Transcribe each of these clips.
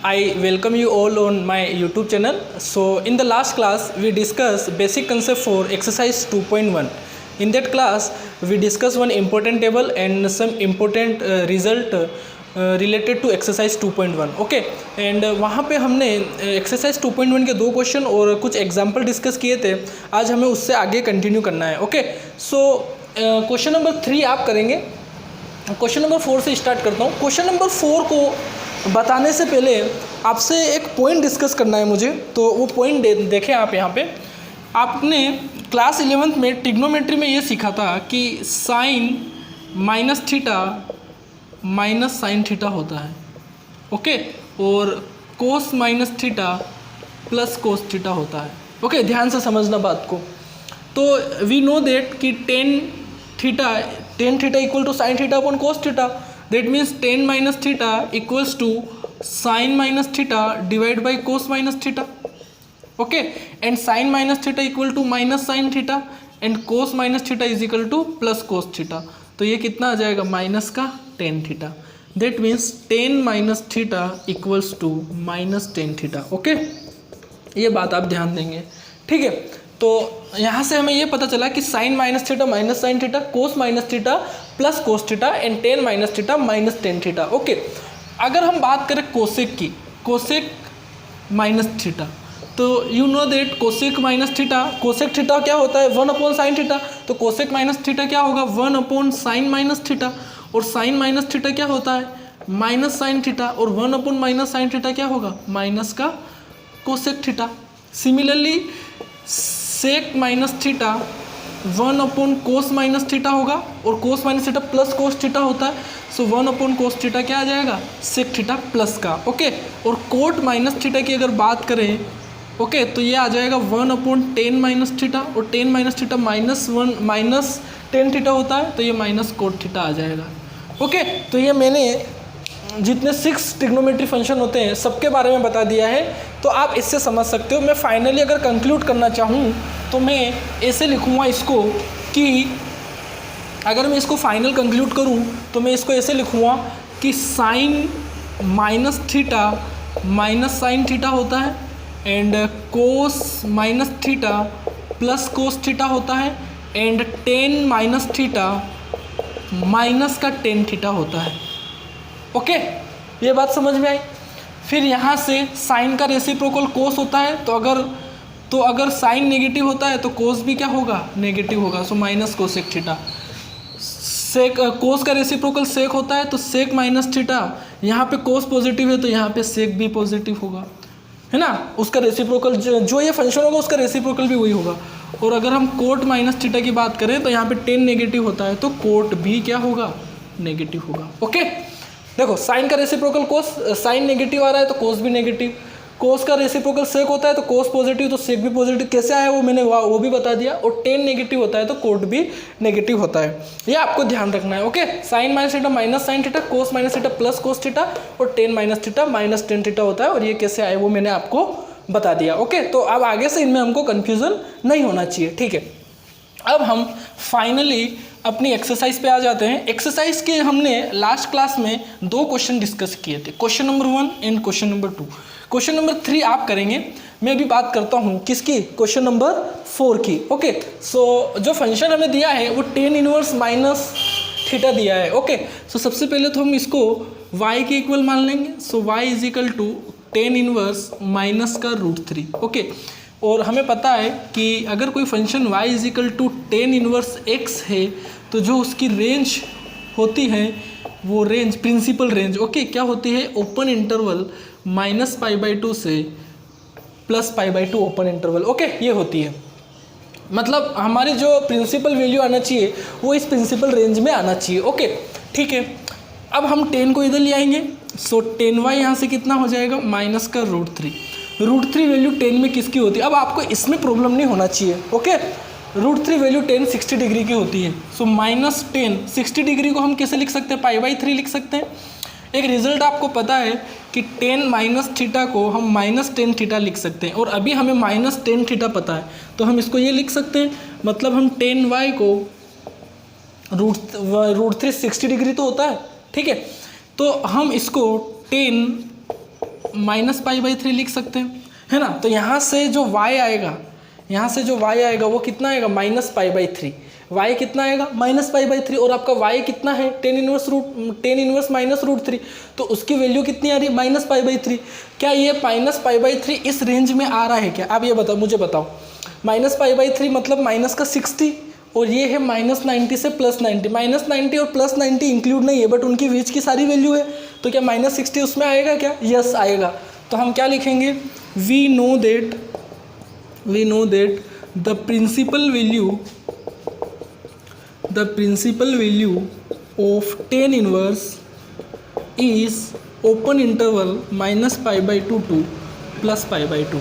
I welcome you all on my YouTube channel. So in the last class we discussed basic concept for exercise 2.1. In that class we discussed one important table and some important result related to exercise 2.1. Okay and वहाँ पे हमने exercise 2.1 के दो question और कुछ example discuss किए थे. आज हमें उससे आगे कंटिन्यू करना है. ओके सो क्वेश्चन नंबर 3 आप करेंगे. क्वेश्चन नंबर 4 से स्टार्ट करता हूँ. क्वेश्चन नंबर 4 को बताने से पहले आपसे एक पॉइंट डिस्कस करना है मुझे. तो वो पॉइंट देखें आप यहाँ पे. आपने क्लास 11th में ट्रिग्नोमेट्री में ये सीखा था कि sine minus theta minus sine theta होता है. ओके और cos minus theta plus cos theta होता है. ओके ध्यान से समझना बात को. तो वी नो दैट कि tan theta equal to sine theta upon cos theta. That means tan minus theta equals to sine minus theta divide by cos minus theta. Okay and sine minus theta equal to minus sine theta and cos minus theta is equal to plus cos theta. तो ये कितना आ जाएगा minus का tan theta. That means tan minus theta equals to minus tan theta. Okay ये बात आप ध्यान देंगे. ठीक है तो यहाँ से हमें ये पता चला कि sine minus theta minus sine theta, cos minus theta plus cos theta and tan minus theta minus tan theta. Okay अगर हम बात करें कोसेक की, कोसेक माइनस थीटा, तो you know that cosec minus theta, cosec theta क्या होता है 1 upon sine theta. तो कोसेक माइनस थीटा क्या होगा 1 अपॉन साइन माइनस थीटा. और साइन माइनस थीटा क्या होता है माइनस साइन थीटा. और 1 अपॉन माइनस साइन थीटा क्या होगा माइनस का cosec theta. Similarly sec minus theta 1 upon cos minus theta होगा और cos minus theta plus cos theta होता है. सो 1 अपॉन कोस थीटा क्या आ जाएगा सेक थीटा प्लस का. ओके और कोट माइनस थीटा की अगर बात करें ओके तो ये आ जाएगा 1 अपॉन टेन माइनस थीटा और tan minus theta minus tan theta होता है तो ये माइनस कोट थीटा आ जाएगा. ओके तो ये मैंने जितने 6 ट्रिग्नोमेट्री फंक्शन होते हैं सबके बारे में बता दिया है. तो आप इससे समझ सकते हो. मैं फाइनली अगर कंक्लूड करना चाहूँ तो मैं ऐसे लिखूँगा इसको कि अगर मैं इसको फाइनल कंक्लूड करूँ तो मैं इसको ऐसे लिखूँगा कि sine minus theta minus sine theta होता है and cos minus theta plus cos theta होता है and tan minus theta minus का टेन थीटा होता है. ओके ये बात समझ में आई. फिर यहाँ से साइन का रेसिप्रोकल कोस होता है. तो अगर साइन नेगेटिव होता है तो कोस भी क्या होगा नेगेटिव होगा. So minus cosec theta. Sec cos का रेसिप्रोकल सेक होता है तो सेक माइनस थीटा. यहाँ पे कोस पॉजिटिव है तो यहाँ पे सेक भी पॉजिटिव होगा है ना. उसका रेसिप्रोकल जो ये फंक्शन होगा उसका रेसिप्रोकल भी वही होगा. और अगर हम कोट माइनस थीटा की बात करें तो यहाँ पे टेन नेगेटिव होता है तो कोट भी क्या होगा नेगेटिव होगा. ओके देखो साइन का रेसिप्रोकल कोस, साइन नेगेटिव आ रहा है तो कोस भी नेगेटिव. कोस का रेसिप्रोकल सेक होता है तो कोस पॉजिटिव तो सेक भी पॉजिटिव. कैसे आया वो मैंने वो भी बता दिया. और टेन नेगेटिव होता है तो कोट भी नेगेटिव होता है. ये आपको ध्यान रखना है. Okay sine minus theta minus sine theta, cos minus theta plus cos theta और tan minus theta minus tan theta होता है. और ये कैसे आए वो मैंने आपको बता दिया. ओके तो अब आगे से इनमें हमको कन्फ्यूज़न नहीं होना चाहिए. ठीक है अब हम फाइनली अपनी एक्सरसाइज पे आ जाते हैं. एक्सरसाइज के हमने लास्ट क्लास में 2 क्वेश्चन डिस्कस किए थे. Question number 1 and question number 2. Question number 3 आप करेंगे. मैं भी बात करता हूँ किसकी क्वेश्चन नंबर 4 की. ओके सो जो फंक्शन हमें दिया है वो टेन इनवर्स माइनस थीटा दिया है. ओके सो सबसे पहले तो हम इसको y के इक्वल मान लेंगे. So y is equal to tan inverse minus का √3. ओके और हमें पता है कि अगर कोई function y is equal to tan inverse x है तो जो उसकी रेंज होती है वो रेंज प्रिंसिपल रेंज ओके क्या होती है ओपन इंटरवल -π/2 से +π/2 ओपन इंटरवल. ओके ये होती है. मतलब हमारी जो प्रिंसिपल वैल्यू आना चाहिए वो इस प्रिंसिपल रेंज में आना चाहिए. ओके ठीक है अब हम 10 को इधर ले आएंगे. सो 10y यहाँ से कितना हो जाएगा माइनस का √3. √3 वैल्यू 10 में किसकी होती है. अब आपको इसमें प्रॉब्लम नहीं होना चाहिए. ओके √3 वैल्यू 10 60 डिग्री की होती है. सो -10 60 डिग्री को हम कैसे लिख सकते हैं π/3 लिख सकते हैं. एक रिजल्ट आपको पता है कि 10 माइनस थीटा को हम -10 थीटा लिख सकते हैं. और अभी हमें -10 थीटा पता है तो हम इसको ये लिख सकते हैं. मतलब हम 10y को √3 60 डिग्री तो होता है. ठीक है तो हम इसको 10 -π/3 लिख सकते हैं, है ना। तो यहाँ से जो y आएगा, वो कितना आएगा -π/3। y कितना आएगा -π/3 और आपका y कितना है tan इनवर्स -√3, तो उसकी वैल्यू कितनी आ रही है -π/3। क्या ये -π/3 इस रेंज में आ रहा है क्या? आप ये बताओ, मुझे बताओ। -π/3 मतलब माइनस का 60 और ये है -90 से +90। -90 और +90 इंक्लूड नहीं है बट उनकी बीच की सारी वैल्यू है, तो क्या -60 उसमें आएगा क्या? यस आएगा। तो हम क्या लिखेंगे, we know that the principal value of tan inverse is open interval -π/2 to +π/2.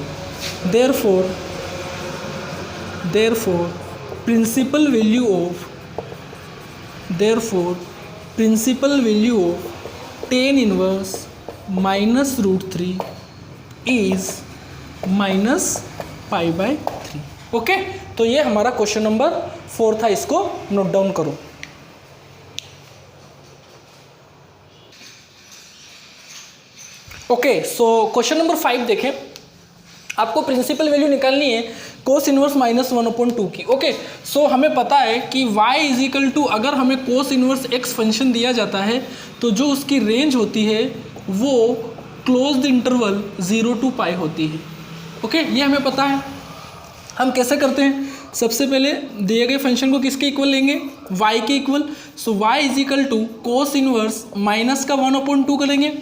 Therefore principal value of tan inverse -√3 is -π/3। Okay, तो ये हमारा क्वेश्चन नंबर 4 था, इसको नोट डाउन करो। ओके, सो क्वेश्चन नंबर 5 देखें। आपको प्रिंसिपल वैल्यू निकालनी है कोस इनवर्स -1/2 की। ओके, सो हमें पता है कि y इज इक्वल टू, अगर हमें कोस इनवर्स x फंक्शन दिया जाता है तो जो उसकी रेंज होती है वो क्लोज्ड इंटरवल 0 to π होती है। ओके, ये हमें पता है। हम कैसे करते हैं, सबसे पहले दिए गए फंक्शन को किसके इक्वल लेंगे, y के equal. So y is equal to cos inverse -1/2 करेंगे,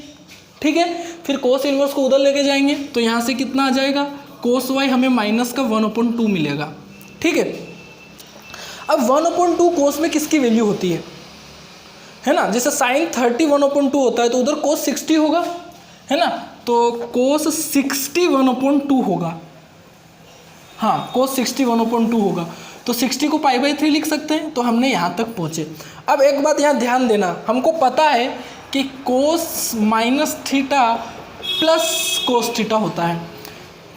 ठीक है। फिर कोस इनवर्स को उधर लेके जाएंगे तो यहाँ से कितना आ जाएगा, कोस y हमें -1/2 मिलेगा, ठीक है। अब 1/2 कोस में किसकी वैल्यू होती है ना। जैसे साइन 30 1/2 होता है तो उधर कोस 60 होगा, है ना। तो कोस 60 1/2 होगा, हाँ कोस 60 1/2 होगा। तो 60 को π/3 लिख सकते हैं। तो हमने यहाँ तक पहुँचे। अब एक बात यहाँ ध्यान देना, हमको पता है कि कोस -θ प्लस कोस θ होता है,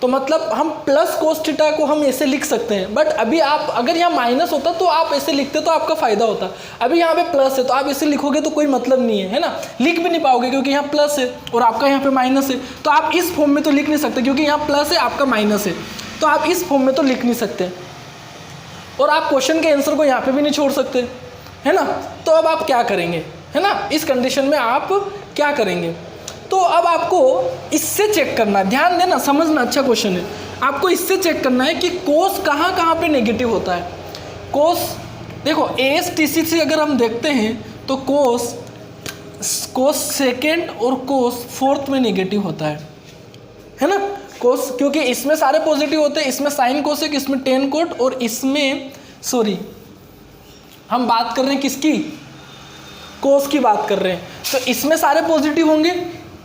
तो मतलब हम प्लस कोस θ को हम ऐसे लिख सकते हैं। बट अभी आप अगर यहाँ माइनस होता तो आप ऐसे लिखते तो आपका फ़ायदा होता। अभी यहाँ पे प्लस है तो आप ऐसे लिखोगे तो कोई मतलब नहीं है ना, लिख भी नहीं पाओगे क्योंकि यहाँ प्लस है और आपका यहाँ पे माइनस है। तो आप इस फॉर्म में तो लिख नहीं सकते क्योंकि यहाँ प्लस है, आपका माइनस है, तो आप इस फॉर्म में तो लिख नहीं सकते और आप क्वेश्चन के आंसर को यहाँ पे भी नहीं छोड़ सकते, है ना। तो अब आप क्या करेंगे, है ना, इस कंडीशन में आप क्या करेंगे। तो अब आपको इससे चेक करना है, ध्यान देना, समझना, अच्छा क्वेश्चन है। आपको इससे चेक करना है कि कोस कहाँ कहाँ पे नेगेटिव होता है। कोस देखो ASTC से अगर हम देखते हैं तो कोस सेकेंड और कोस फोर्थ में नेगेटिव होता है ना। कोस क्योंकि इसमें सारे पॉजिटिव होते हैं, इसमें साइन कोसेक, इसमें टेन कोट और इसमें हम बात कर रहे हैं किसकी, कोस की बात कर रहे हैं। तो इसमें सारे पॉजिटिव होंगे,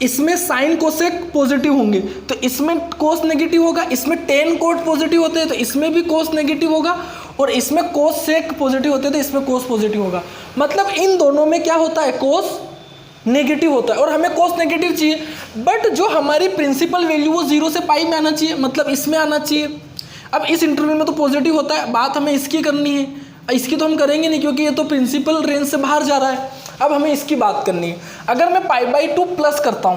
इसमें साइन कोसेक पॉजिटिव होंगे, तो इसमें कोस नेगेटिव होगा। इसमें टेन कोट पॉजिटिव होते हैं तो इसमें भी कोस नेगेटिव होगा और इसमें कोस सेक पॉजिटिव होते हैं तो इसमें कोस पॉजिटिव होगा। मतलब इन दोनों में क्या होता है, कोस नेगेटिव होता है और हमें कोस नेगेटिव चाहिए। बट जो हमारी प्रिंसिपल वैल्यू वो 0 से π में आना चाहिए, मतलब इसमें आना चाहिए। अब इस इंटरवल में तो पॉजिटिव होता है, बात हमें इसकी करनी है। इसकी तो हम करेंगे नहीं क्योंकि ये तो प्रिंसिपल रेंज से बाहर जा रहा है। अब हमें इसकी बात करनी है। अगर मैं π/2 प्लस करता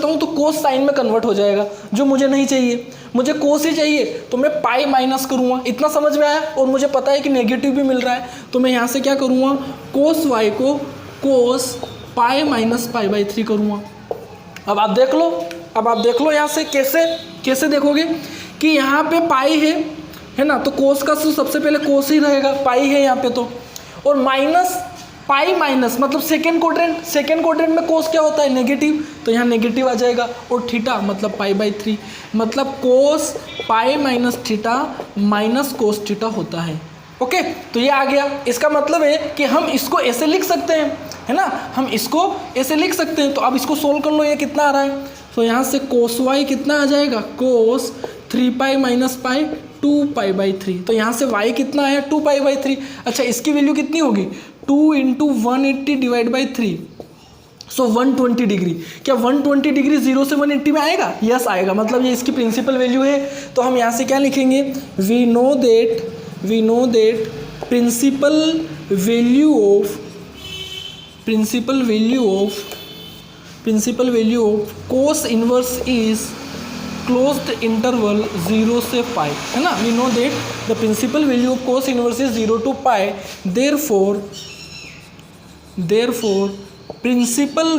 हूँ, तो कोस साइन में कन्वर्ट हो जाएगा, जो मुझे नहीं चाहिए। मुझे कोस ही चाहिए तो मैं पाई माइनस करूँगा। इतना समझ में आया। और मुझे पता है कि नेगेटिव भी मिल रहा है तो मैं यहाँ से क्या करूँगा, कोस y को कोस पाई माइनस π/3 करूँगा। अब आप देख लो यहाँ से कैसे देखोगे कि यहाँ पे पाई है ना, तो कोस का सबसे पहले कोस ही रहेगा, पाई है यहाँ पे तो, और माइनस पाई माइनस मतलब सेकेंड क्वाड्रेंट में कोस क्या होता है, नेगेटिव, तो यहाँ नेगेटिव आ जाएगा। और थीटा मतलब π/3 मतलब cos pi minus theta minus cos theta होता है। ओके, तो ये आ गया। इसका मतलब है कि हम इसको ऐसे लिख सकते हैं, है ना, हम इसको ऐसे लिख सकते हैं। तो अब इसको सोल्व कर लो, ये कितना आ रहा है। तो यहाँ से कोस y कितना आ जाएगा, कोस 3π माइनस पाई 2π/3। तो यहाँ से y कितना आया, 2π/3। अच्छा, इसकी वैल्यू कितनी होगी, 2 × 180 / 3, सो 120 डिग्री। क्या 120 डिग्री 0 से 180 में आएगा, यस आएगा। मतलब ये इसकी प्रिंसिपल वैल्यू है। तो हम यहाँ से क्या लिखेंगे, we know that principal value of principal value of cos inverse is closed interval 0 से पाई, है ना। We know that the principal value of cos inverse is 0 to pi, therefore principal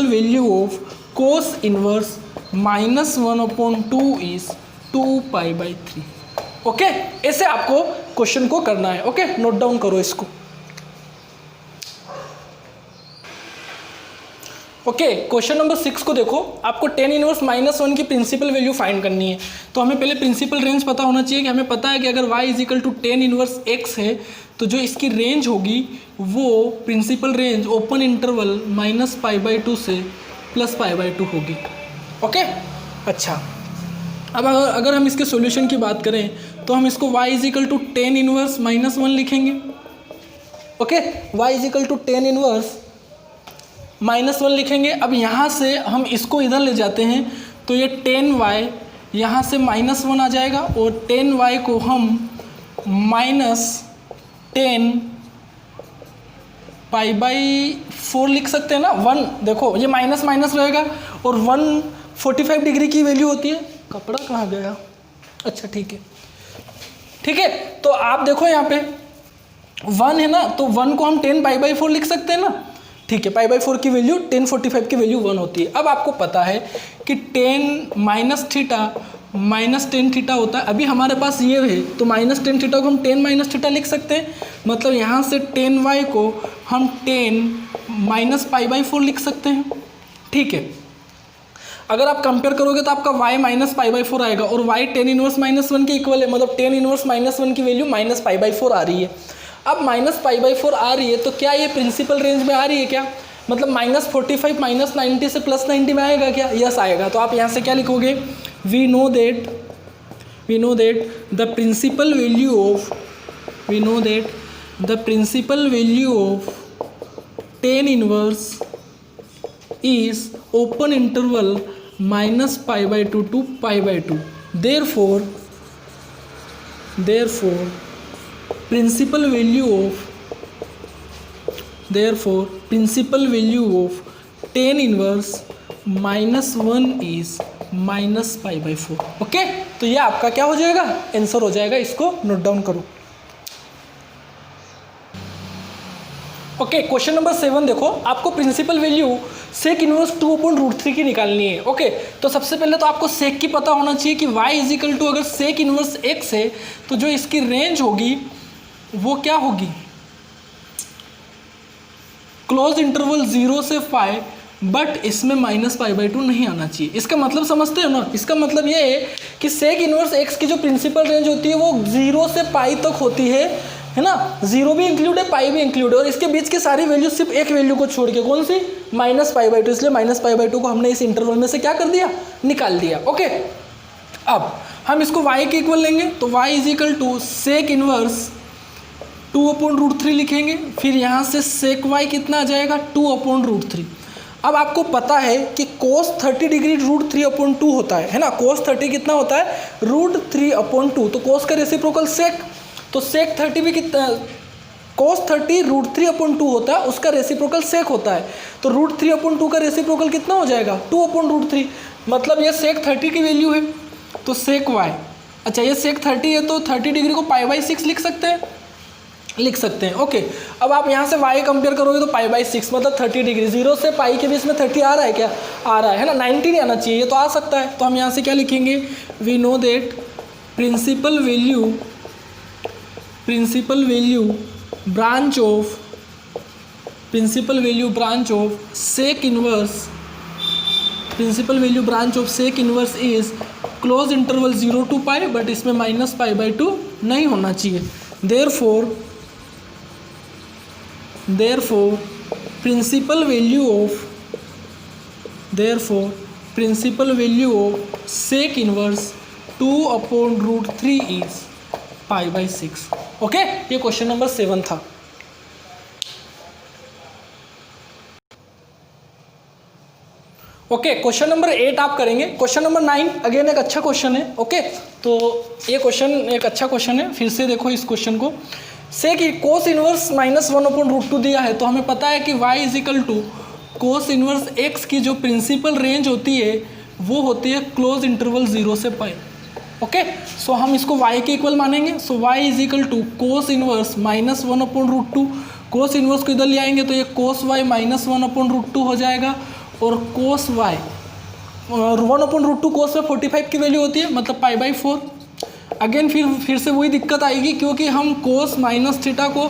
value of cos inverse -1/2 is 2π/3। Okay, ऐसे आपको question को करना है। Okay, note down करो इसको। ओके, क्वेश्चन नंबर 6 को देखो। आपको tan इनवर्स -1 की प्रिंसिपल वैल्यू फाइंड करनी है। तो हमें पहले प्रिंसिपल रेंज पता होना चाहिए कि हमें पता है कि अगर y = tan इनवर्स x है तो जो इसकी रेंज होगी वो प्रिंसिपल रेंज ओपन इंटरवल -π/2 से +π/2 होगी। ओके, अच्छा, अब अगर हम इसके सॉल्यूशन की बात करें तो हम इसको y = tan इनवर्स -1 लिखेंगे। ओके, y = tan इनवर्स -1 लिखेंगे। अब यहाँ से हम इसको इधर ले जाते हैं तो ये tan y यहाँ से -1 आ जाएगा और tan y को हम -10π/4 लिख सकते हैं ना। 1 देखो ये माइनस माइनस रहेगा और 145 डिग्री की वैल्यू होती है। कपड़ा कहाँ गया? अच्छा, ठीक है। तो आप देखो यहाँ पे 1 है ना, तो 1 को हम 10π/4 लिख सकते हैं ना। ठीक है, π/4 की वैल्यू 1045 की वैल्यू 1 होती है। अब आपको पता है कि tan -θ होता है। अभी हमारे पास ये है तो -tan θ को हम tan - θ लिख सकते हैं। मतलब यहाँ से tan y को हम 10 - π/4 लिख सकते हैं। ठीक है, अगर आप कंपेयर करोगे तो आपका y -π/4 आएगा और y tan इनवर्स -1 के इक्वल है। मतलब tan इनवर्स -1 की वैल्यू -π/4 आ रही है। अब -π/4 आ रही है तो क्या ये प्रिंसिपल रेंज में आ रही है क्या? मतलब -45 -90 से +90 में आएगा क्या? यस आएगा। तो आप यहाँ से क्या लिखोगे? We know that the principal value of tan inverse is open interval -π/2 to π/2। therefore principal value of tan inverse -1 is -π/4। Okay, तो ये आपका क्या हो जाएगा? आंसर हो जाएगा। इसको नोट डाउन करो। ओके, क्वेश्चन नंबर 7 देखो। आपको प्रिंसिपल वैल्यू सेक इनवर्स 2/√3 की निकालनी है। ओके, तो सबसे पहले तो आपको सेक की पता होना चाहिए कि y = अगर सेक इनवर्स x है तो जो इसकी रेंज होगी वो क्या होगी? क्लोज इंटरवल 0 से पाई, बट इसमें -π/2 नहीं आना चाहिए। इसका मतलब समझते हो ना? इसका मतलब ये है कि सेक इनवर्स x की जो प्रिंसिपल रेंज होती है वो 0 से पाई तक होती है ना। 0 भी इंक्लूड है, पाई भी इंक्लूड है, और इसके बीच की सारी वैल्यू सिर्फ एक वैल्यू को छोड़ के, कौन सी? -π/2। इसलिए -π/2 को हमने इस इंटरवल में से क्या कर दिया? निकाल दिया। ओके, अब हम इसको y के इक्वल लेंगे तो y = सेक इनवर्स 2/√3 लिखेंगे। फिर यहाँ से सेक y कितना आ जाएगा? 2/√3। अब आपको पता है कि cos 30 डिग्री √3/2 होता है ना। cos 30 कितना होता है? √3/2। तो cos का रेसिप्रोकल सेक, तो सेक 30 भी कितना? cos 30 √3/2 होता है, उसका रेसिप्रोकल सेक होता है। तो √3/2 का रेसिप्रोकल कितना हो जाएगा? 2/√3। मतलब ये सेक 30 की वैल्यू है तो सेक y। अच्छा, ये सेक 30 है तो 30 डिग्री को π/6 लिख सकते हैं। ओके, अब आप यहाँ से y कंपेयर करोगे तो π/6 मतलब 30 डिग्री। 0 से पाई के बीच में 30 आ रहा है क्या? आ रहा है ना। 90 नहीं आना चाहिए, तो आ सकता है। तो हम यहाँ से क्या लिखेंगे? We know that principal value branch of sec inverse is close interval 0 to pi, but इसमें -π/2 नहीं होना चाहिए। therefore principal value of sec inverse 2/√3 is π/6। Okay, ये क्वेश्चन नंबर 7 था। ओके, क्वेश्चन नंबर 8 आप करेंगे। क्वेश्चन नंबर 9 अगेन एक अच्छा क्वेश्चन है। ओके, तो ये क्वेश्चन एक अच्छा क्वेश्चन है। फिर से देखो इस क्वेश्चन को। सेक कोस इनवर्स -1/√2 दिया है, तो हमें पता है कि y is equal to cos inverse x की जो प्रिंसिपल रेंज होती है वो होती है क्लोज इंटरवल 0 से पाई। ओके, सो हम इसको y के इक्वल मानेंगे। So y is equal to cos inverse -1/√2। Cos inverse को इधर ले आएंगे तो ये कोस y -1/√2 हो जाएगा, और कोस y 1/√2 कोस में 45 की वैल्यू होती है, मतलब π/4। अगेन फिर से वही दिक्कत आएगी, क्योंकि हम कोस माइनस थीटा को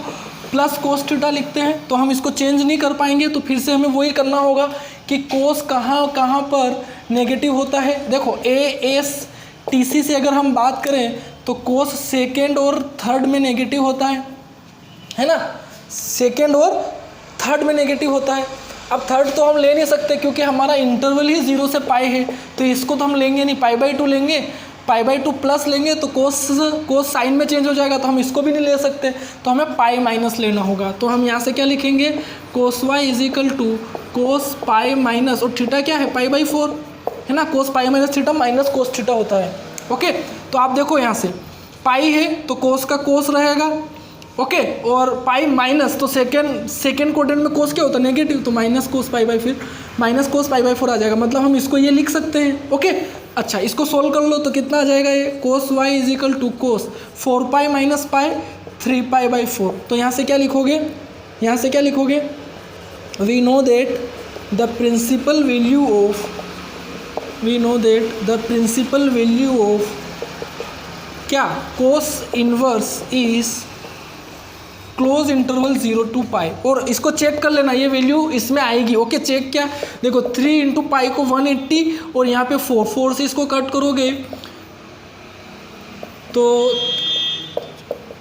प्लस कोस थीटा लिखते हैं तो हम इसको चेंज नहीं कर पाएंगे, तो फिर से हमें वही करना होगा कि कोस कहाँ पर नेगेटिव होता है। देखो ASTC से अगर हम बात करें तो कोस सेकेंड और थर्ड में नेगेटिव होता है ना, सेकेंड और थर्ड में नेगेटिव होता है। अब थर्ड तो हम ले नहीं सकते क्योंकि हमारा इंटरवल ही 0 से पाई है, तो इसको तो हम लेंगे नहीं, π/2 लेंगे, π/2 प्लस लेंगे तो कोस साइन में चेंज हो जाएगा, तो हम इसको भी नहीं ले सकते, तो हमें पाई माइनस लेना होगा। तो हम यहाँ से क्या लिखेंगे, cos y is equal to cos pi minus, और थीटा क्या है π/4 है ना, cos pi minus theta minus cos theta होता है। ओके, तो आप देखो यहाँ से पाई है तो कोस का कोस रहेगा, ओके, और पाई माइनस तो सेकेंड क्वाड्रेंट में कोस क्या होता है, नेगेटिव, तो माइनस कोस π/4 आ जाएगा, मतलब हम इसको ये लिख सकते हैं। ओके, अच्छा, इसको सोल्व कर लो तो कितना आ जाएगा, ये cos y is equal to cos 4π minus pi 3π/4। तो यहाँ से क्या लिखोगे, we know that the principal value of क्या, cos inverse is close interval 0 to pi. और इसको चेक कर लेना, ये वैल्यू इसमें आएगी। ओके, चेक क्या, देखो 3 × पाई को 180 और यहाँ पे 4 से इसको कट करोगे तो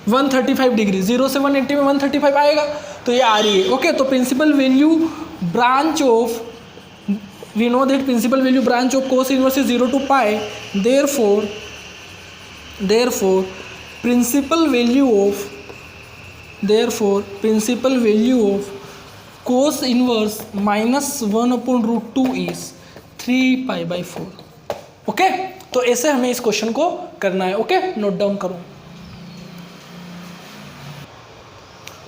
135 डिग्री, 0 से 180 में 135 आएगा, तो ये आ रही है। ओके, तो principal value branch of, we know that principal value branch of cos inverse is 0 to pi, therefore principal value of cos inverse -1/√2 is 3π/4। Okay, तो ऐसे हमें इस क्वेश्चन को करना है। ओके, नोट डाउन करो।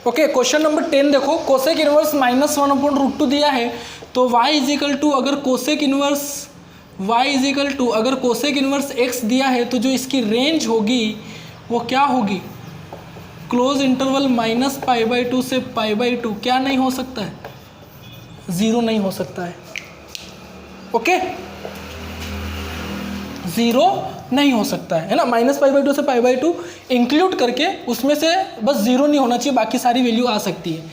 ओके, क्वेश्चन नंबर 10 देखो, cosec inverse -1/√2 दिया है, तो y इज इक्वल टू अगर कोसेक इनवर्स x दिया है तो जो इसकी रेंज होगी वो क्या होगी, क्लोज इंटरवल -π/2 से π/2 क्या नहीं हो सकता है, 0 नहीं हो सकता है। ओके, 0 नहीं हो सकता है ना, -π/2 से π/2 इंक्लूड करके उसमें से बस 0 नहीं होना चाहिए, बाकी सारी वैल्यू आ सकती है।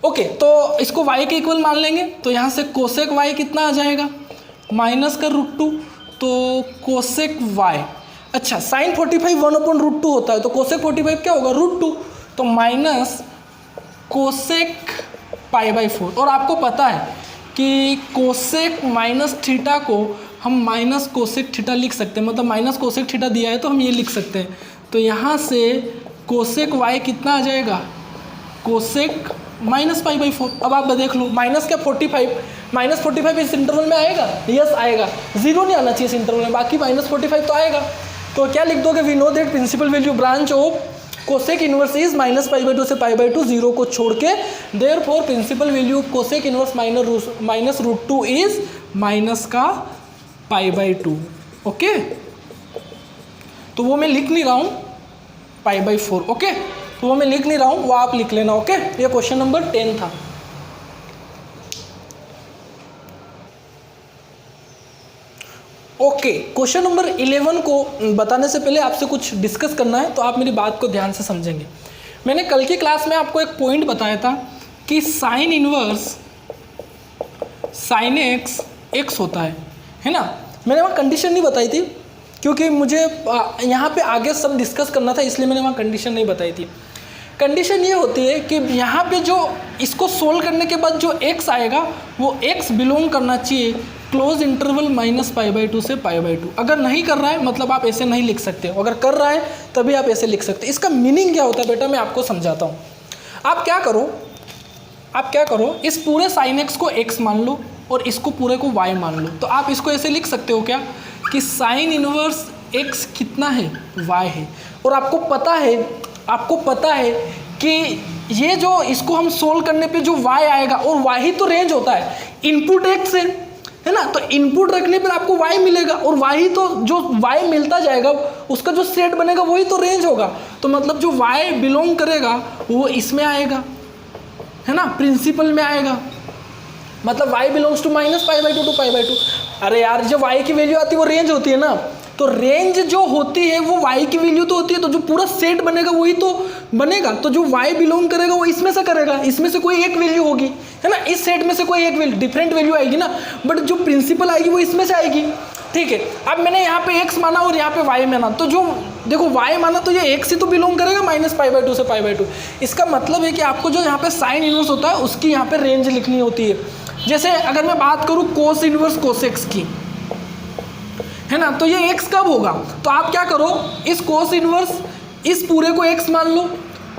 ओके, तो इसको y के इक्वल मान लेंगे, तो यहाँ से कोसेक y कितना आ जाएगा, -√2, तो कोसेक y, अच्छा साइन 45 1/√2 होता है, तो कोसेक 45 क्या होगा, √2, तो माइनस कोसेक π/4। और आपको पता है कि कोसेक माइनस थीटा को हम माइनस कोसेक थीटा लिख सकते हैं, मतलब माइनस कोसेक थीटा दिया है तो हम ये लिख सकते हैं। तो यहाँ से कोसेक y कितना आ जाएगा, कोसेक -π/4। अब आप देख लो, माइनस क्या 45 इस इंटरवल में आएगा, यस आएगा, 0 नहीं आना चाहिए इस इंटरवल में, बाकी -45 तो आएगा। तो क्या लिख दोगे, we know that principal value branch of cosec inverse is -π/2 से π/2, 0 को छोड़ के, therefore principal value of cosec inverse -√2 is minus का π/2। ओके, तो वो मैं लिख नहीं रहा हूँ π/4। ओके, तो वो मैं लिख नहीं रहा हूँ, वो आप लिख लेना। ओके, ये क्वेश्चन नंबर 10 था। ओके, क्वेश्चन नंबर 11 को बताने से पहले आपसे कुछ डिस्कस करना है, तो आप मेरी बात को ध्यान से समझेंगे। मैंने कल की क्लास में आपको एक पॉइंट बताया था कि साइन इनवर्स साइन x होता है ना। मैंने वहाँ कंडीशन नहीं बताई थी क्योंकि मुझे यहाँ पे आगे सब डिस्कस करना था, इसलिए मैंने वहाँ कंडीशन नहीं बताई थी। कंडीशन ये होती है कि यहाँ पे जो इसको सोल्व करने के बाद जो x आएगा वो x बिलोंग करना चाहिए क्लोज इंटरवल -π/2 से π/2। अगर नहीं कर रहा है मतलब आप ऐसे नहीं लिख सकते हो, अगर कर रहा है तभी आप ऐसे लिख सकते हो। इसका मीनिंग क्या होता है बेटा, मैं आपको समझाता हूँ। आप क्या करो, इस पूरे साइन x को x मान लो और इसको पूरे को y मान लो। तो आप इसको ऐसे लिख सकते हो क्या कि साइन इनवर्स x कितना है, y है। और आपको पता है कि ये जो इसको हम सोल्व करने पे जो y आएगा, और y ही तो रेंज होता है, इनपुट x है ना, तो इनपुट रखने पर आपको y मिलेगा, और y ही तो जो y मिलता जाएगा उसका जो सेट बनेगा वही तो रेंज होगा। तो मतलब जो y बिलोंग करेगा वो इसमें आएगा, है ना, प्रिंसिपल में आएगा। मतलब y बिलोंग्स टू -π/2 टू π/2। अरे यार, जब y की वैल्यू आती है वो रेंज होती है ना, तो रेंज जो होती है वो y की वैल्यू तो होती है, तो जो पूरा सेट बनेगा वही तो बनेगा। तो जो y बिलोंग करेगा वो इसमें से करेगा, इसमें से कोई एक वैल्यू होगी, है ना, इस सेट में से कोई एक वैल्यू, डिफरेंट वैल्यू आएगी ना, बट जो प्रिंसिपल आएगी वो इसमें से आएगी। ठीक है, अब मैंने यहाँ पे x माना और यहाँ पे y माना, तो जो देखो y माना तो ये x ही तो बिलोंग करेगा -π/2 से π/2। इसका मतलब है कि आपको जो यहाँ पे साइन इनवर्स होता है उसकी यहाँ पे रेंज लिखनी होती है। जैसे अगर मैं बात करूँ कोस इनवर्स कोसेक्स की, है ना, तो ये x कब होगा, तो आप क्या करो, इस कोस इनवर्स इस पूरे को x मान लो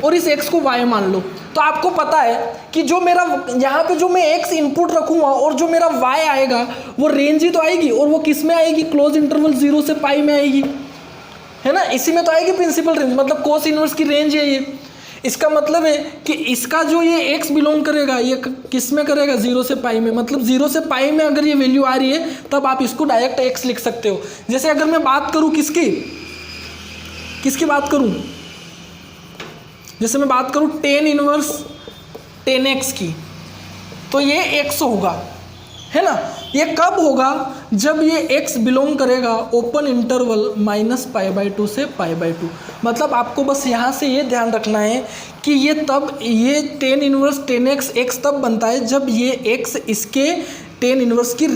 और इस x को y मान लो। तो आपको पता है कि जो मेरा यहाँ पे जो मैं x इनपुट रखूँगा और जो मेरा y आएगा वो रेंज ही तो आएगी, और वो किस में आएगी, क्लोज इंटरवल 0 से π में आएगी, है ना, इसी में तो आएगी प्रिंसिपल रेंज, मतलब कोस इनवर्स की रेंज है ये। इसका मतलब है कि इसका जो ये x बिलोंग करेगा ये किस में करेगा, 0 से π में, मतलब 0 से π में अगर ये वैल्यू आ रही है तब आप इसको डायरेक्ट x लिख सकते हो। जैसे अगर मैं बात करूँ किसकी बात करूँ, जैसे मैं बात करूँ tan इनवर्स 10x की, तो ये x होगा, है ना। ये कब होगा, जब ये x बिलोंग करेगा ओपन इंटरवल -π/2 से π/2। मतलब आपको बस यहाँ से ये ध्यान रखना है कि ये तब ये tan इनवर्स 10x x तब बनता है जब ये x इसके tan इनवर्स की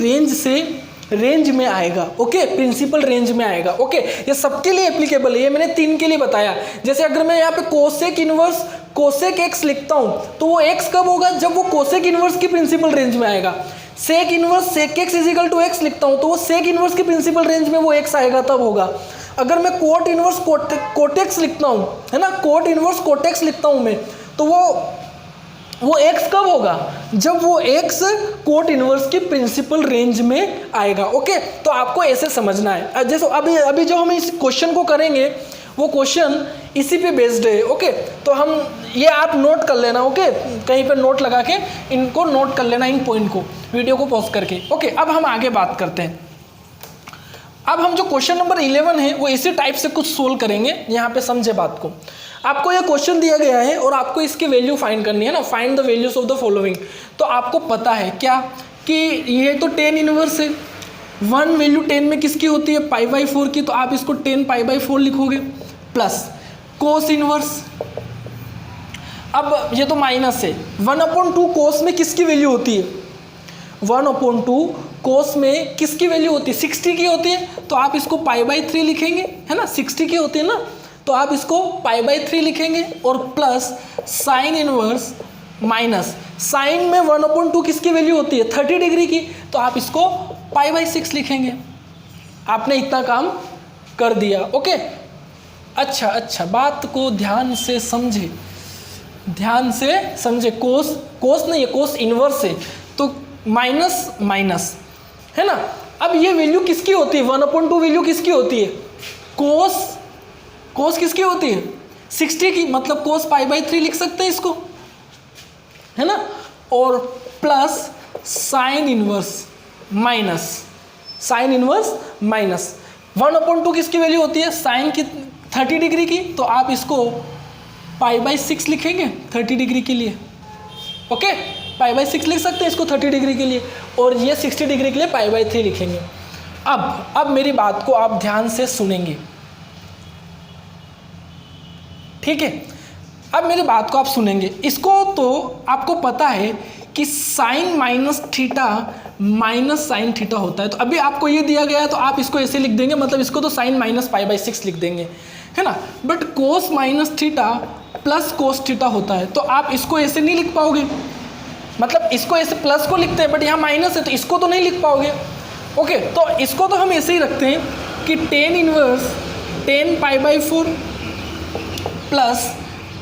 रेंज में आएगा, ओके, प्रिंसिपल रेंज में आएगा, ओके। ये सबके लिए एप्लीकेबल है, ये मैंने 3 के लिए बताया। जैसे अगर मैं यहाँ पे कोसेक इनवर्स कोसेक x लिखता हूँ तो वो x कब होगा, जब वो कोसेक इनवर्स की प्रिंसिपल रेंज में आएगा। Sec inverse sec x is equal to x लिखता हूँ तो वो सेक इनवर्स की प्रिंसिपल रेंज में वो x आएगा, तब होगा। अगर मैं कोट इनवर्स कोटेक्स लिखता हूँ, है ना, कोट इनवर्स कोटेक्स लिखता हूँ मैं, तो वो x कब होगा, जब वो x कोट इनवर्स की प्रिंसिपल रेंज में आएगा, ओके। तो आपको ऐसे समझना है। जैसे अभी जो हम इस क्वेश्चन को करेंगे वो क्वेश्चन इसी पे बेस्ड है, ओके। तो हम ये आप नोट कर लेना, ओके, कहीं पे नोट लगा के इनको नोट कर लेना, इन पॉइंट को, वीडियो को पॉज करके, ओके। अब हम आगे बात करते हैं। अब हम जो क्वेश्चन नंबर 11 है वो इसी टाइप से कुछ सोल्व करेंगे। यहाँ पे समझे बात को, आपको ये क्वेश्चन दिया गया है और आपको इसकी वैल्यू फाइंड करनी है ना, find the values of the following. तो आपको पता है क्या कि ये तो tan इनवर्स है, 1 वैल्यू 10 में किसकी होती है, π/4 की, तो आप इसको 10 π/4 लिखोगे, प्लस कोस इनवर्स, अब ये तो माइनस है, 1/2 कोस में किसकी वैल्यू होती है, 1/2 कोस में किसकी वैल्यू होती है, 60 की होती है, तो आप इसको π/3 लिखेंगे, है ना, 60 की होती है ना, तो आप इसको π/3 लिखेंगे, और plus sine inverse minus sine में 1/2 किसकी वैल्यू होती है, 30 डिग्री की, तो आप इसको π/6 लिखेंगे। आपने इतना काम कर दिया, ओके। अच्छा, बात को ध्यान से समझे, कोस नहीं है, कोस इनवर्स है, तो माइनस है ना। अब ये वैल्यू किसकी होती है, 1/2 वैल्यू किसकी होती है, कोस किसकी होती है, 60 की, मतलब कोस π/3 लिख सकते हैं इसको, है ना, और प्लस साइन इनवर्स माइनस 1/2 किसकी वैल्यू होती है, साइन की 30 डिग्री की, तो आप इसको π/6 लिखेंगे 30 डिग्री के लिए, ओके, π/6 लिख सकते हैं इसको 30 डिग्री के लिए, और ये 60 डिग्री के लिए π/3 लिखेंगे। अब मेरी बात को आप ध्यान से सुनेंगे, ठीक है। अब मेरी बात को आप सुनेंगे, इसको तो आपको पता है कि साइन माइनस साइन थीटा होता है। तो अभी आपको ये दिया गया है तो आप इसको ऐसे लिख देंगे, मतलब इसको तो साइन माइनस π/6 लिख देंगे, है ना। But cos minus theta plus cos theta होता है, तो आप इसको ऐसे नहीं लिख पाओगे, मतलब इसको ऐसे प्लस को लिखते हैं बट यहाँ माइनस है तो इसको तो नहीं लिख पाओगे, ओके। तो इसको तो हम ऐसे ही रखते हैं कि tan inverse 10 π/4 plus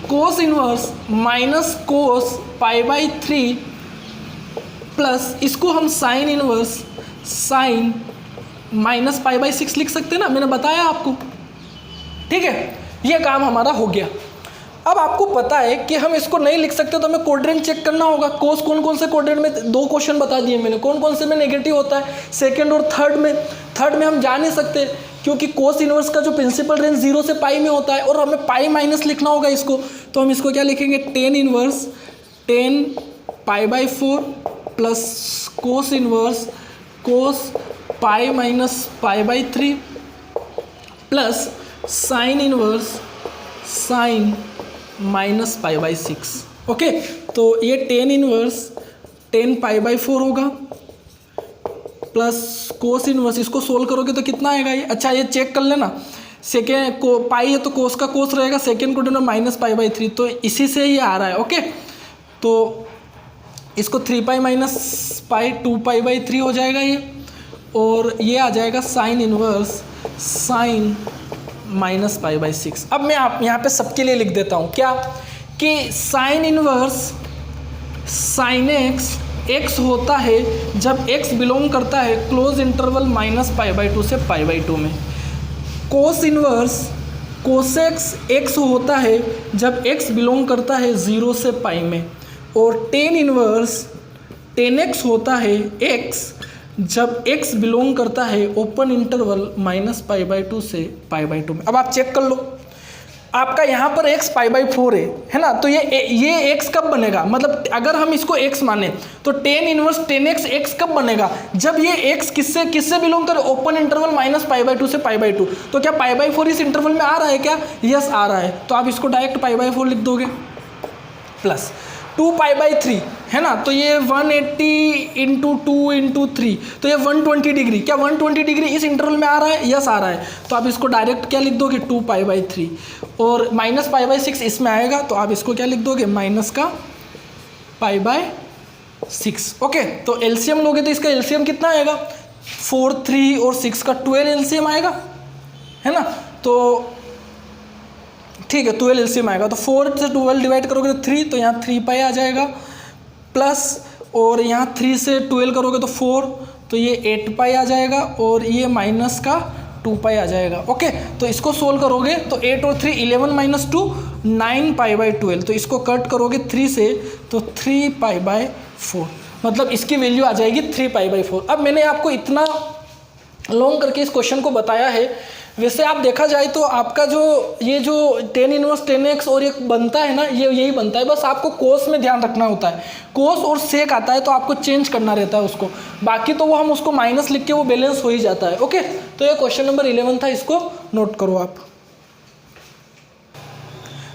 cos inverse minus cos π/3 plus इसको हम साइन इनवर्स साइन माइनस π/6 लिख सकते हैं ना, मैंने बताया आपको, ठीक है। ये काम हमारा हो गया। अब आपको पता है कि हम इसको नहीं लिख सकते तो हमें कोड्रेंट चेक करना होगा। कोस कौन कौन से कोड्रेंट में, 2 क्वेश्चन बता दिए मैंने, कौन कौन से में नेगेटिव होता है, सेकंड और थर्ड में हम जा नहीं सकते क्योंकि कोस इनवर्स का जो प्रिंसिपल रेंज 0 से पाई में होता है और हमें पाई माइनस लिखना होगा इसको। तो हम इसको क्या लिखेंगे, tan inverse 10 π/4 plus cos inverse cos pi minus π/3 plus sine inverse sine minus π/6। Okay, तो ये 10 इनवर्स 10 π/4 होगा प्लस कोस इनवर्स, इसको सोल्व करोगे तो कितना आएगा ये, अच्छा ये चेक कर लेना, सेकेंड को पाई है तो कोस का कोस रहेगा, सेकेंड कोऑर्डिनेट में माइनस π/3, तो इसी से ये आ रहा है। ओके, तो इसको 3π माइनस पाई 2π/3 हो जाएगा ये, और ये आ जाएगा साइन इनवर्स साइन माइनस π/6। अब मैं आप यहाँ पे सबके लिए लिख देता हूँ क्या, कि साइन इनवर्स साइन एक्स होता है जब x बिलोंग करता है क्लोज इंटरवल माइनस π/2 से π/2 में। कोस इनवर्स कोसेक्स x होता है जब x बिलोंग करता है 0 से पाई में, और टेन इनवर्स टेन एक्स होता है x जब x बिलोंग करता है ओपन इंटरवल माइनस π/2 से π/2 में। अब आप चेक कर लो, आपका यहाँ पर x π/4 है ना, तो ये x कब बनेगा, मतलब अगर हम इसको x माने तो टेन इनवर्स टेन एक्स कब बनेगा, जब ये x किससे बिलोंग करे, ओपन इंटरवल माइनस π/2 से π/2। तो क्या π/4 इस इंटरवल में आ रहा है क्या, यस आ रहा है, तो आप इसको डायरेक्ट π/4 लिख दोगे प्लस 2π/3 है ना, तो ये 180 इंटू 2 इंटू 3, तो ये 120 डिग्री, क्या 120 डिग्री इस इंटरवल में आ रहा है, यस आ रहा है, तो आप इसको डायरेक्ट क्या लिख दोगे 2π/3, और माइनस π/6 इसमें आएगा तो आप इसको क्या लिख दोगे माइनस का π/6। ओके, तो एलसीएम लोगे तो इसका एलसीएम कितना आएगा, 4 3 और 6 का 12 एलसीएम आएगा है ना, तो ठीक है 12 एलसीएम आएगा, तो 4 से 12 डिवाइड करोगे तो 3, तो यहाँ 3π आ जाएगा प्लस, और यहाँ 3 से 12 करोगे तो 4, तो ये 8π आ जाएगा, और ये माइनस का 2π आ जाएगा। ओके, तो इसको सोल्व करोगे तो 8 और 3 11 माइनस 2 9π/12, तो इसको कट करोगे 3 से तो 3π/4, मतलब इसकी वैल्यू आ जाएगी 3π/4। अब मैंने आपको इतना लॉन्ग करके इस क्वेश्चन को बताया है, वैसे आप देखा जाए तो आपका जो ये जो टेन इनवर्स टेन एक्स और ये बनता है ना, ये यही बनता है, बस आपको कोस में ध्यान रखना होता है, कोस और सेक आता है तो आपको चेंज करना रहता है उसको, बाकी तो वो हम उसको माइनस लिख के वो बैलेंस हो ही जाता है। ओके, तो ये क्वेश्चन नंबर 11 था, इसको नोट करो आप।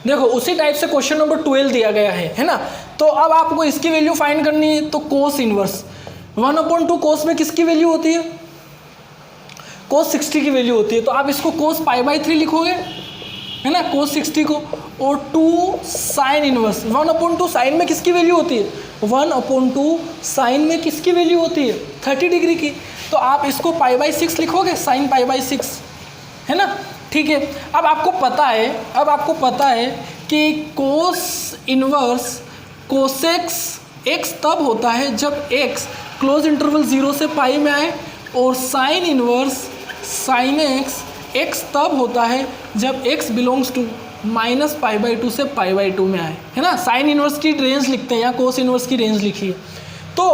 देखो उसी टाइप से क्वेश्चन नंबर 12 दिया गया है ना, तो अब आपको इसकी वैल्यू फाइंड करनी है, तो कोस इनवर्स 1/2 कोस में किसकी वैल्यू होती है, कोस 60 की वैल्यू होती है, तो आप इसको कोस π/3 लिखोगे है ना, कोस 60 को, और 2 साइन इनवर्स 1/2 साइन में किसकी वैल्यू होती है, 1/2 साइन में किसकी वैल्यू होती है 30 डिग्री की, तो आप इसको π/6 लिखोगे, साइन π/6 है ना। ठीक है, अब आपको पता है कि कोस इनवर्स कोसेक्स x तब होता है जब x क्लोज इंटरवल 0 से पाई में आए, और साइन इनवर्स साइन x तब होता है जब x बिलोंग्स टू माइनस π/2 से π/2 में आए, है ना। साइन इनवर्स की रेंज लिखते हैं, यहाँ कोस इनवर्स की रेंज लिखिए। तो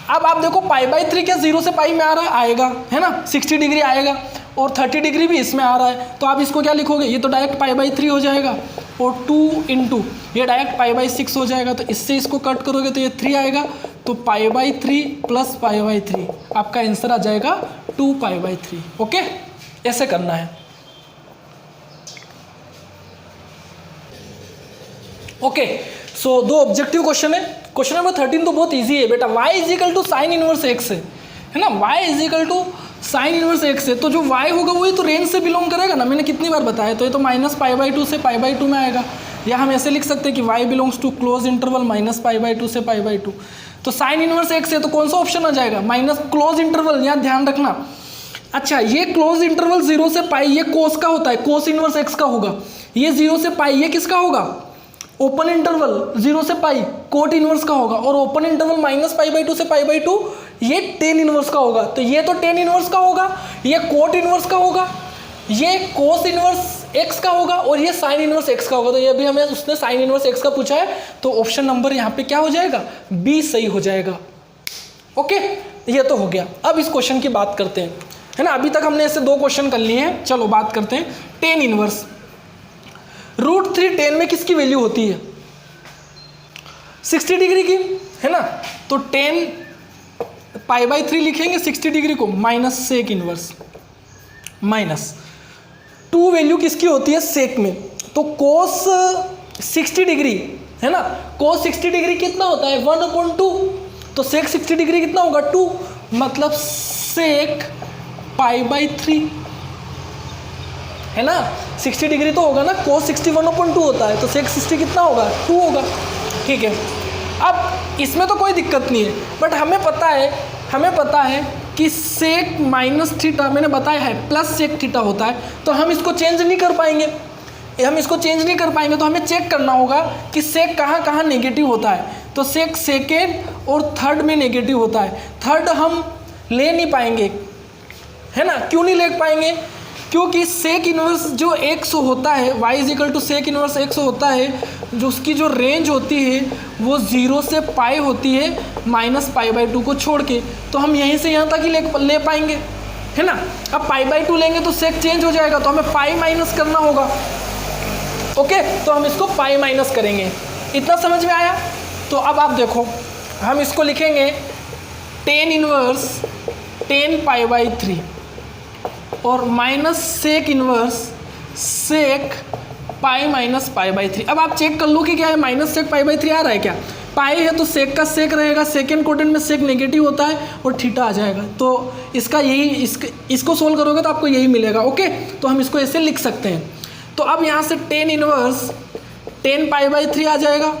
अब आप देखो π/3 क्या 0 से पाई में आ रहा है, आएगा है ना, 60 डिग्री आएगा, और 30 डिग्री भी इसमें आ रहा है, तो आप इसको क्या लिखोगे, ये तो डायरेक्ट π/3 हो जाएगा, और 2 इंटू ये डायरेक्ट π/6 हो जाएगा, तो इससे इसको कट करोगे तो ये 3 आएगा, तो π/3 प्लस π/3 आपका आंसर आ जाएगा 2π/3। ओके, ऐसे करना है। ओके, सो 2 ऑब्जेक्टिव क्वेश्चन है। क्वेश्चन नंबर 13 तो बहुत इजी है बेटा, y is equal to sine inverse x है ना, y is equal to sine inverse x है, तो जो y होगा वही तो रेंज से बिलोंग करेगा ना, मैंने कितनी बार बताया, तो ये तो माइनस π/2 से π/2 में आएगा, या हम ऐसे लिख सकते हैं कि y belongs to close interval minus π/2 से π/2, तो साइन इनवर्स x है तो कौन सा ऑप्शन आ जाएगा, माइनस क्लोज इंटरवल, यहाँ ध्यान रखना। अच्छा, ये क्लोज इंटरवल 0 से पाई ये कोस का होता है, कोस इनवर्स x का होगा, ये 0 से पाई ये किसका होगा, ओपन इंटरवल 0 से पाई कोट इनवर्स का होगा, और ओपन इंटरवल माइनस π/2 से π/2 ये टेन इनवर्स का होगा, तो ये तो टेन इनवर्स का होगा, ये कोट इनवर्स का होगा, ये कोस इनवर्स एक्स का होगा और ये साइन इनवर्स एक्स का होगा, तो ये भी हमें उसने साइन इनवर्स एक्स का पूछा है, तो ऑप्शन नंबर यहाँ पे क्या हो जाएगा, बी सही हो जाएगा। ओके, ये तो हो गया। अब इस क्वेश्चन की बात करते हैं, है ना। अभी तक हमने ऐसे 2 क्वेश्चन कर लिए हैं, चलो बात करते हैं टेन इनवर्स। √3 टेन में किसकी वैल्यू होती है, 60 डिग्री की, है ना। तो 10 π/3 लिखेंगे 60 डिग्री को, minus sec inverse, minus 2 value किसकी होती है सेक में, तो कोस 60 डिग्री, है ना। कोस 60 डिग्री कितना होता है 1/2, तो सेक 60 डिग्री कितना होगा 2, मतलब सेक π/3, है ना। 60 डिग्री तो होगा ना, कोस 60 1/2 होता है, तो सेक 60 कितना होगा 2 होगा, ठीक है। अब इसमें तो कोई दिक्कत नहीं है, बट हमें पता है कि सेक माइनस थीटा, मैंने बताया है प्लस सेक थीटा होता है, तो हम इसको चेंज नहीं कर पाएंगे, तो हमें चेक करना होगा कि सेक कहाँ कहाँ नेगेटिव होता है। तो सेक सेकेंड और थर्ड में नेगेटिव होता है, थर्ड हम ले नहीं पाएंगे, है ना। क्यों नहीं ले पाएंगे, क्योंकि सेक इनवर्स जो 100 होता है, y equal to sec inverse 100 होता है, जो उसकी जो रेंज होती है वो 0 से पाई होती है, -π/2 को छोड़ के, तो हम यहीं से यहाँ तक ही ले पाएंगे, है ना। अब π/2 लेंगे तो सेक चेंज हो जाएगा, तो हमें पाई माइनस करना होगा। ओके, तो हम इसको पाई माइनस करेंगे। इतना समझ में आया। तो अब आप देखो, हम इसको लिखेंगे टेन इनवर्स 10 π/3 और minus sec inverse sec pi minus π/3। अब आप चेक कर लो कि क्या है, माइनस सेक π/3 आ रहा है क्या, पाई है तो सेक का सेक रहेगा, सेकेंड क्वोटेंट में सेक नेगेटिव होता है और थीटा आ जाएगा, तो इसका यही इसको सोल्व करोगे तो आपको यही मिलेगा। ओके, तो हम इसको ऐसे लिख सकते हैं। तो अब यहाँ से टेन इनवर्स 10 π/3 आ जाएगा,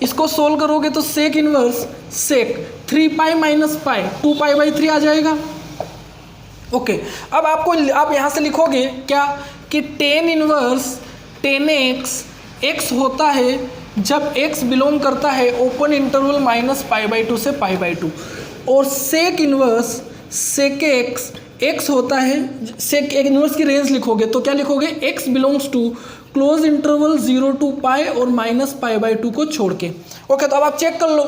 इसको सोल्व करोगे तो सेक इनवर्स सेक 3π माइनस पाई 2π/3 आ जाएगा। ओके, अब आप यहाँ से लिखोगे क्या कि टेन इनवर्स 10x x होता है जब x बिलोंग करता है ओपन इंटरवल -π/2 से π/2, और सेक इनवर्स सेक x होता है, सेक इनवर्स की रेंज लिखोगे तो क्या लिखोगे, x belongs to close interval 0 to π और -π/2 को छोड़ के। ओके, तो अब आप चेक कर लो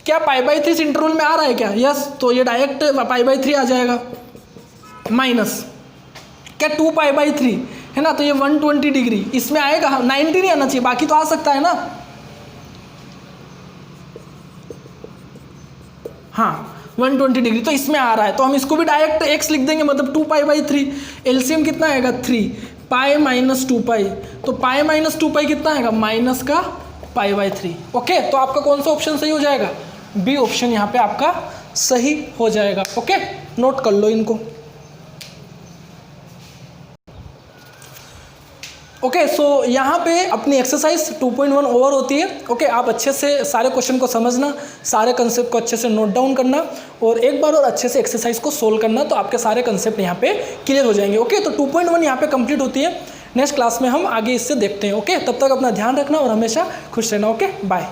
क्या π/3 इस इंटरवल में आ रहा है क्या, यस, तो ये डायरेक्ट π/3 आ जाएगा, माइनस क्या 2π/3, है ना, तो ये 120 डिग्री इसमें आएगा, 90 नहीं आना चाहिए, बाकी तो आ सकता है ना। हाँ 120 डिग्री तो इसमें आ रहा है, तो हम इसको भी डायरेक्ट x लिख देंगे, मतलब 2π/3, एलसीएम कितना आएगा 3 पाई माइनस 2π, तो पाई माइनस 2π कितना आएगा, माइनस का π/3। ओके, तो आपका कौन सा ऑप्शन सही हो जाएगा, बी ऑप्शन यहाँ पे आपका सही हो जाएगा। ओके, नोट कर लो इनको। ओके, सो यहाँ पे अपनी एक्सरसाइज 2.1 ओवर होती है। ओके, आप अच्छे से सारे क्वेश्चन को समझना, सारे कंसेप्ट को अच्छे से नोट डाउन करना और एक बार और अच्छे से एक्सरसाइज को सोल्व करना, तो आपके सारे कंसेप्ट यहाँ पे क्लियर हो जाएंगे। ओके, तो 2.1 यहाँ पे कंप्लीट होती है। नेक्स्ट क्लास में हम आगे इससे देखते हैं। ओके, तब तक अपना ध्यान रखना और हमेशा खुश रहना। Okay, bye.